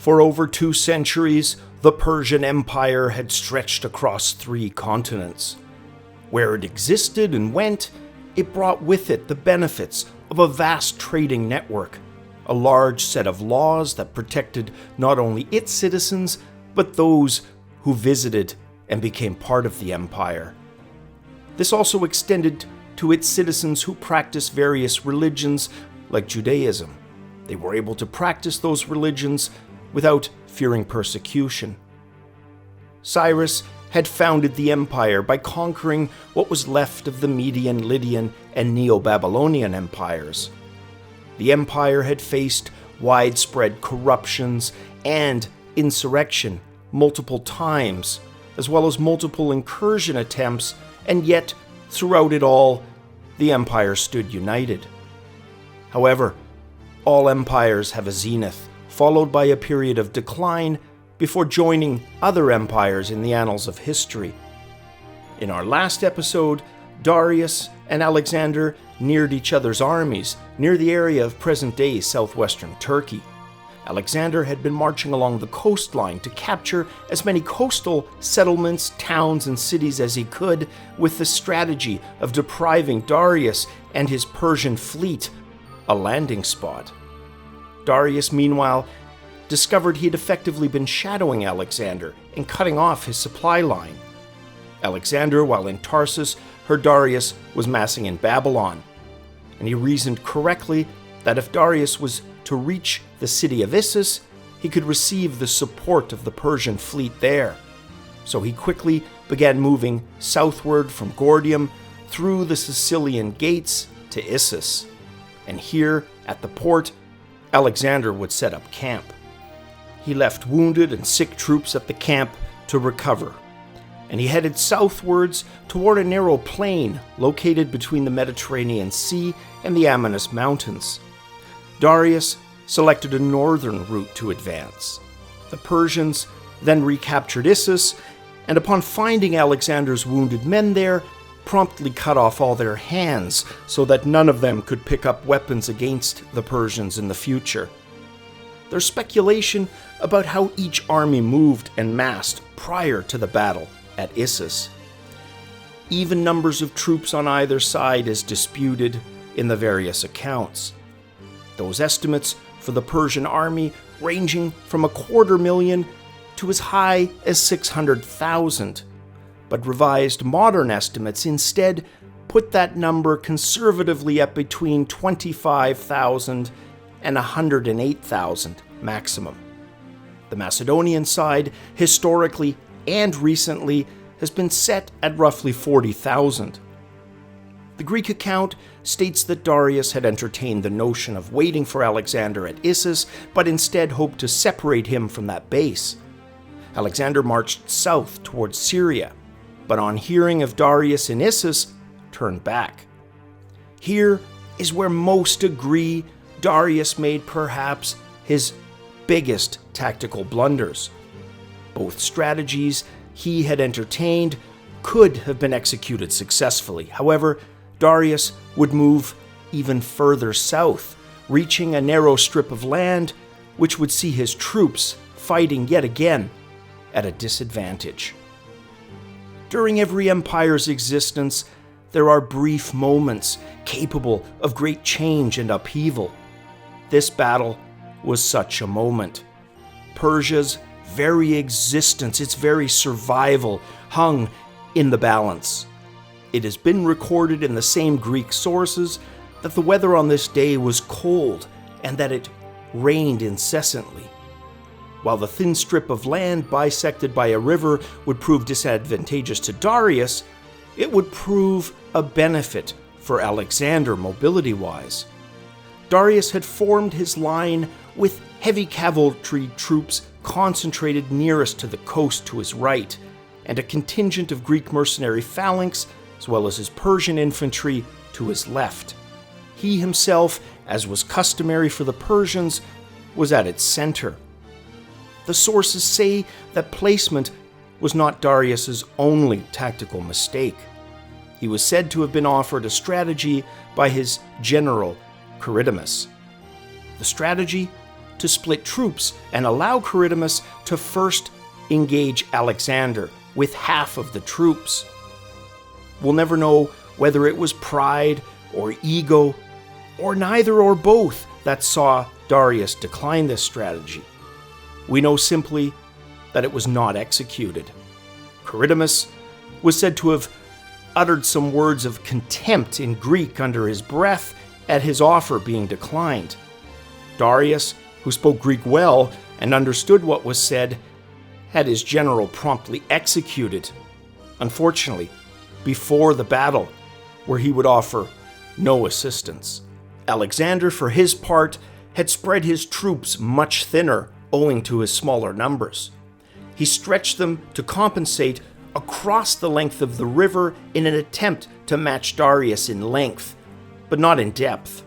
For over 2 centuries, the Persian Empire had stretched across 3 continents. Where it existed and went, it brought with it the benefits of a vast trading network, a large set of laws that protected not only its citizens, but those who visited and became part of the empire. This also extended to its citizens who practiced various religions like Judaism. They were able to practice those religions without fearing persecution. Cyrus had founded the empire by conquering what was left of the Median, Lydian, and Neo-Babylonian empires. The empire had faced widespread corruptions and insurrection multiple times, as well as multiple incursion attempts, and yet, throughout it all, the empire stood united. However, all empires have a zenith, followed by a period of decline before joining other empires in the annals of history. In our last episode, Darius and Alexander neared each other's armies near the area of present-day southwestern Turkey. Alexander had been marching along the coastline to capture as many coastal settlements, towns, and cities as he could, with the strategy of depriving Darius and his Persian fleet a landing spot. Darius, meanwhile, discovered he had effectively been shadowing Alexander and cutting off his supply line. Alexander, while in Tarsus, heard Darius was massing in Babylon, and he reasoned correctly that if Darius was to reach the city of Issus, he could receive the support of the Persian fleet there. So he quickly began moving southward from Gordium through the Sicilian gates to Issus, and here at the port, Alexander would set up camp. He left wounded and sick troops at the camp to recover, and he headed southwards toward a narrow plain located between the Mediterranean Sea and the Amanus Mountains. Darius selected a northern route to advance. The Persians then recaptured Issus, and upon finding Alexander's wounded men there, promptly cut off all their hands so that none of them could pick up weapons against the Persians in the future. There's speculation about how each army moved and massed prior to the battle at Issus. Even numbers of troops on either side is disputed in the various accounts. Those estimates for the Persian army ranging from 250,000 to as high as 600,000, but revised modern estimates instead put that number conservatively at between 25,000 and 108,000 maximum. The Macedonian side, historically and recently, has been set at roughly 40,000. The Greek account states that Darius had entertained the notion of waiting for Alexander at Issus, but instead hoped to separate him from that base. Alexander marched south towards Syria, but on hearing of Darius in Issus, turned back. Here is where most agree Darius made perhaps his biggest tactical blunders. Both strategies he had entertained could have been executed successfully. However, Darius would move even further south, reaching a narrow strip of land which would see his troops fighting yet again at a disadvantage. During every empire's existence, there are brief moments capable of great change and upheaval. This battle was such a moment. Persia's very existence, its very survival, hung in the balance. It has been recorded in the same Greek sources that the weather on this day was cold and that it rained incessantly. While the thin strip of land bisected by a river would prove disadvantageous to Darius, it would prove a benefit for Alexander mobility-wise. Darius had formed his line with heavy cavalry troops concentrated nearest to the coast to his right, and a contingent of Greek mercenary phalanx, as well as his Persian infantry, to his left. He himself, as was customary for the Persians, was at its center. The sources say that placement was not Darius's only tactical mistake. He was said to have been offered a strategy by his general, Charidemus. The strategy? to split troops and allow Charidemus to first engage Alexander with half of the troops. We'll never know whether it was pride or ego, or neither or both, that saw Darius decline this strategy. We know simply that it was not executed. Charidemus was said to have uttered some words of contempt in Greek under his breath at his offer being declined. Darius, who spoke Greek well and understood what was said, had his general promptly executed, unfortunately, before the battle, where he would offer no assistance. Alexander, for his part, had spread his troops much thinner owing to his smaller numbers. He stretched them to compensate across the length of the river in an attempt to match Darius in length, but not in depth.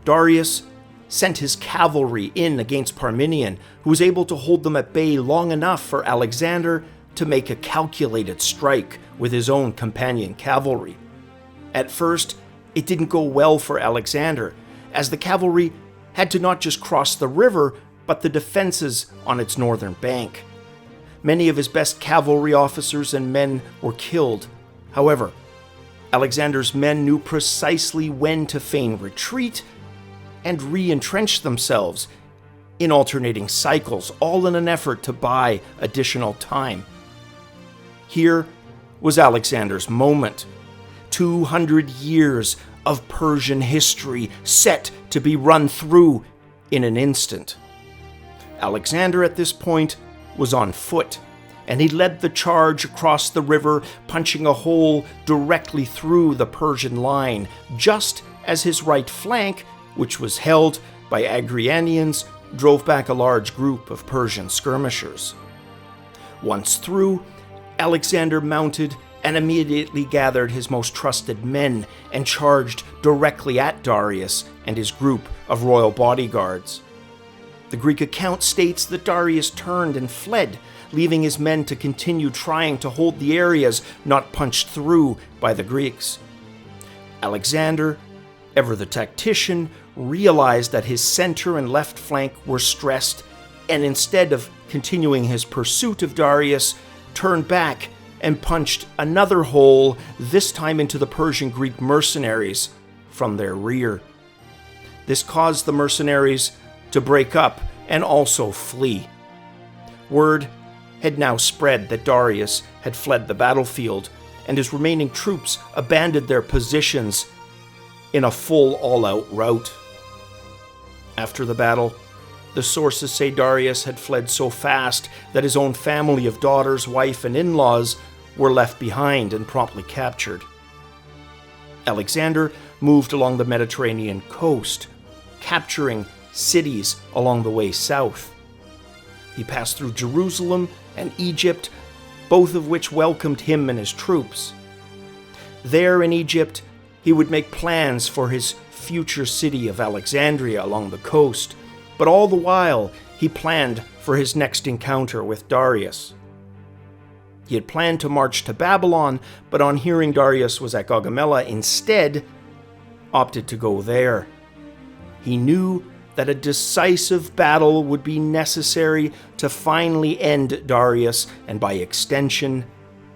Darius sent his cavalry in against Parmenion, who was able to hold them at bay long enough for Alexander to make a calculated strike with his own companion cavalry. At first, it didn't go well for Alexander, as the cavalry had to not just cross the river, but the defenses on its northern bank. Many of his best cavalry officers and men were killed. However, Alexander's men knew precisely when to feign retreat and re-entrench themselves in alternating cycles, all in an effort to buy additional time. Here was Alexander's moment. 200 years of Persian history set to be run through in an instant. Alexander at this point was on foot, and he led the charge across the river, punching a hole directly through the Persian line, just as his right flank, which was held by Agrianians, drove back a large group of Persian skirmishers. Once through, Alexander mounted and immediately gathered his most trusted men and charged directly at Darius and his group of royal bodyguards. The Greek account states that Darius turned and fled, leaving his men to continue trying to hold the areas not punched through by the Greeks. Alexander, ever the tactician, realized that his center and left flank were stressed, and instead of continuing his pursuit of Darius, turned back and punched another hole, this time into the Persian Greek mercenaries from their rear. This caused the mercenaries to break up and also flee. Word had now spread that Darius had fled the battlefield, and his remaining troops abandoned their positions in a full all-out rout. After the battle, the sources say Darius had fled so fast that his own family of daughters, wife, and in-laws were left behind and promptly captured. Alexander moved along the Mediterranean coast, capturing cities along the way south. He passed through Jerusalem and Egypt, both of which welcomed him and his troops. There in Egypt, he would make plans for his future city of Alexandria along the coast, but all the while he planned for his next encounter with Darius. He had planned to march to Babylon, but on hearing Darius was at Gaugamela instead, opted to go there. He knew that a decisive battle would be necessary to finally end Darius, and by extension,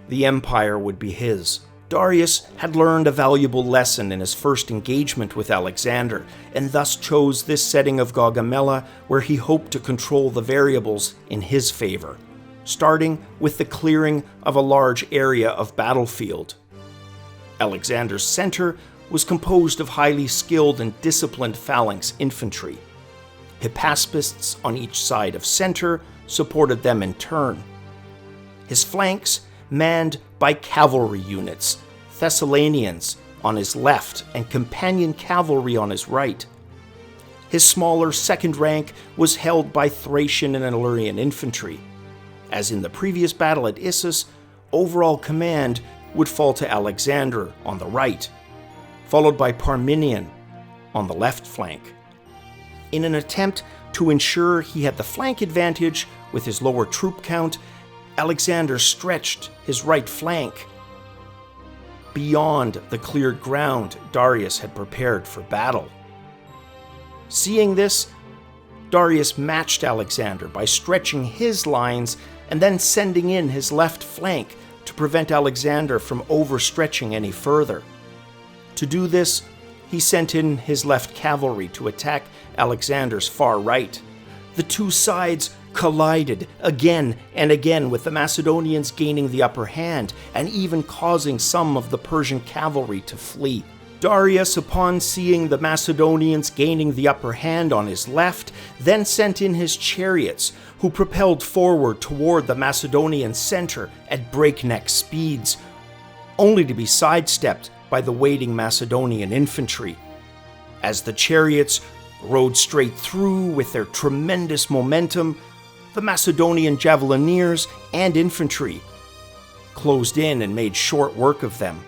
the empire would be his. Darius had learned a valuable lesson in his first engagement with Alexander, and thus chose this setting of Gaugamela, where he hoped to control the variables in his favor, starting with the clearing of a large area of battlefield. Alexander's center was composed of highly skilled and disciplined phalanx infantry. Hypaspists on each side of center supported them in turn. His flanks manned by cavalry units, Thessalonians on his left and companion cavalry on his right. His smaller second rank was held by Thracian and Illyrian infantry. As in the previous battle at Issus, overall command would fall to Alexander on the right, followed by Parmenion on the left flank. In an attempt to ensure he had the flank advantage with his lower troop count, Alexander stretched his right flank beyond the cleared ground Darius had prepared for battle. Seeing this, Darius matched Alexander by stretching his lines and then sending in his left flank to prevent Alexander from overstretching any further. To do this, he sent in his left cavalry to attack Alexander's far right. The two sides collided again and again, with the Macedonians gaining the upper hand and even causing some of the Persian cavalry to flee. Darius, upon seeing the Macedonians gaining the upper hand on his left, then sent in his chariots, who propelled forward toward the Macedonian center at breakneck speeds, only to be sidestepped by the waiting Macedonian infantry. As the chariots rode straight through with their tremendous momentum, the Macedonian javelineers and infantry closed in and made short work of them.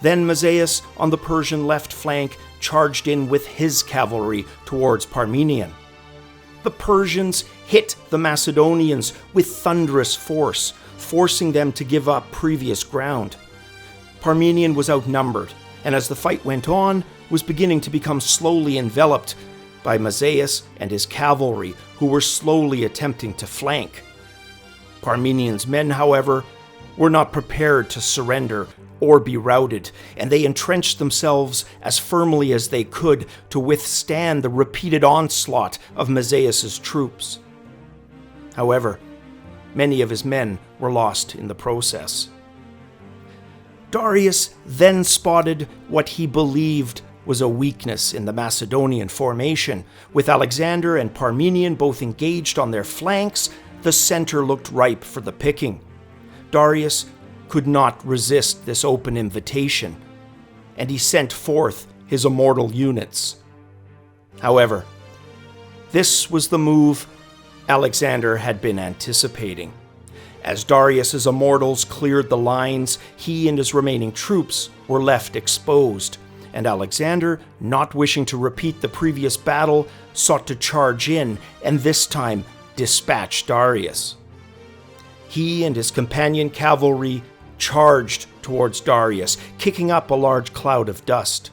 Then Mazaeus, on the Persian left flank, charged in with his cavalry towards Parmenion. The Persians hit the Macedonians with thunderous force, forcing them to give up previous ground. Parmenion was outnumbered, and as the fight went on, was beginning to become slowly enveloped by Mazaeus and his cavalry, who were slowly attempting to flank. Parmenion's men, however, were not prepared to surrender or be routed, and they entrenched themselves as firmly as they could to withstand the repeated onslaught of Mazaeus' troops. However, many of his men were lost in the process. Darius then spotted what he believed was a weakness in the Macedonian formation. With Alexander and Parmenion both engaged on their flanks, the center looked ripe for the picking. Darius could not resist this open invitation, and he sent forth his immortal units. However, this was the move Alexander had been anticipating. As Darius's immortals cleared the lines, he and his remaining troops were left exposed, and Alexander, not wishing to repeat the previous battle, sought to charge in and this time dispatch Darius. He and his companion cavalry charged towards Darius, kicking up a large cloud of dust.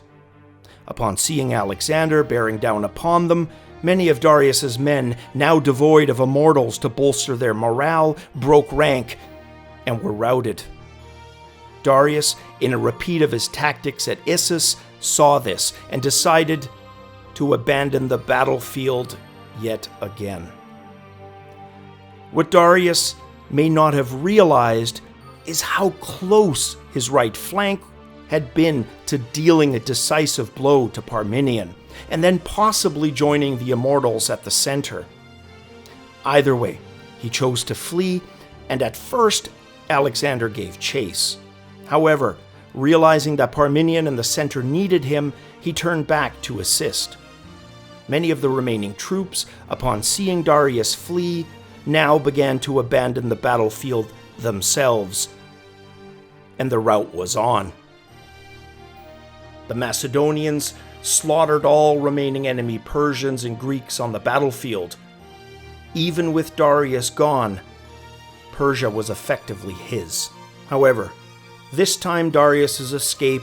Upon seeing Alexander bearing down upon them, many of Darius's men, now devoid of immortals to bolster their morale, broke rank and were routed. Darius, in a repeat of his tactics at Issus, saw this and decided to abandon the battlefield yet again. What Darius may not have realized is how close his right flank had been to dealing a decisive blow to Parmenion, and then possibly joining the immortals at the center. Either way, he chose to flee, and at first Alexander gave chase. However, realizing that Parmenion and the center needed him, he turned back to assist. Many of the remaining troops, upon seeing Darius flee, now began to abandon the battlefield themselves, and the rout was on. The Macedonians slaughtered all remaining enemy Persians and Greeks on the battlefield. Even with Darius gone, Persia was effectively his. However, this time Darius's escape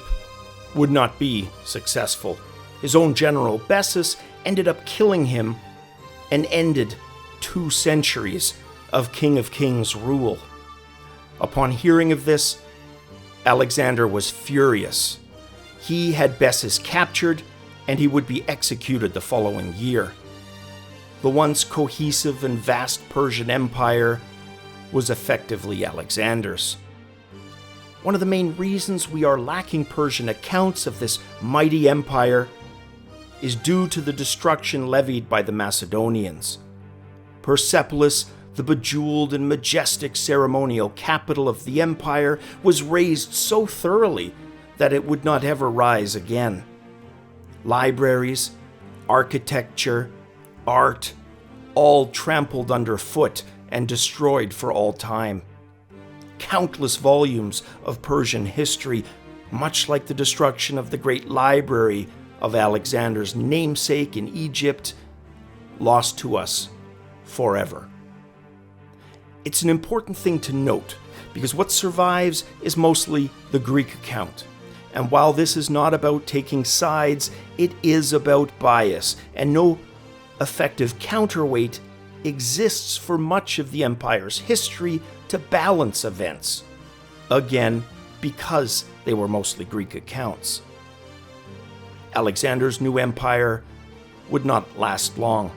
would not be successful. His own general Bessus ended up killing him and ended 2 centuries of King of Kings rule. Upon hearing of this, Alexander was furious. He had Bessus captured, and he would be executed the following year. The once cohesive and vast Persian Empire was effectively Alexander's. One of the main reasons we are lacking Persian accounts of this mighty empire is due to the destruction levied by the Macedonians. Persepolis, the bejeweled and majestic ceremonial capital of the empire, was razed so thoroughly that it would not ever rise again. Libraries, architecture, art, all trampled underfoot and destroyed for all time. Countless volumes of Persian history, much like the destruction of the great library of Alexander's namesake in Egypt, lost to us forever. It's an important thing to note, because what survives is mostly the Greek account. And while this is not about taking sides, it is about bias, and no effective counterweight exists for much of the empire's history to balance events. Again, because they were mostly Greek accounts. Alexander's new empire would not last long.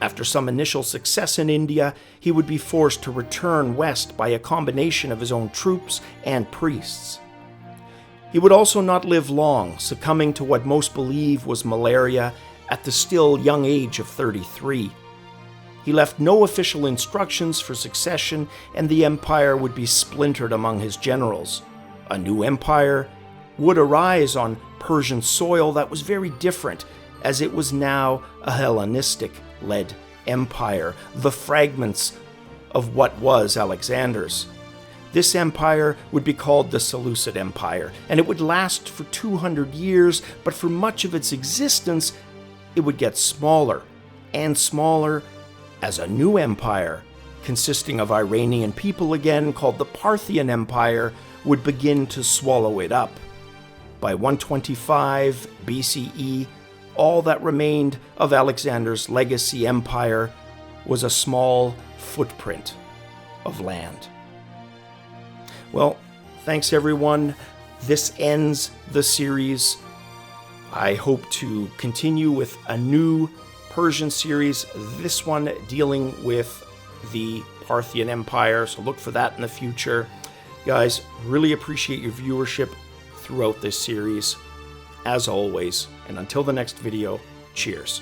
After some initial success in India, he would be forced to return west by a combination of his own troops and priests. He would also not live long, succumbing to what most believe was malaria at the still young age of 33. He left no official instructions for succession, and the empire would be splintered among his generals. A new empire would arise on Persian soil that was very different, as it was now a Hellenistic-led empire, the fragments of what was Alexander's. This empire would be called the Seleucid Empire, and it would last for 200 years, but for much of its existence, it would get smaller and smaller as a new empire, consisting of Iranian people again, called the Parthian Empire, would begin to swallow it up. By 125 BCE, all that remained of Alexander's legacy empire was a small footprint of land. Well, thanks everyone. This ends the series. I hope to continue with a new Persian series, this one dealing with the Parthian Empire, so look for that in the future. Guys, really appreciate your viewership throughout this series, as always, and until the next video, cheers.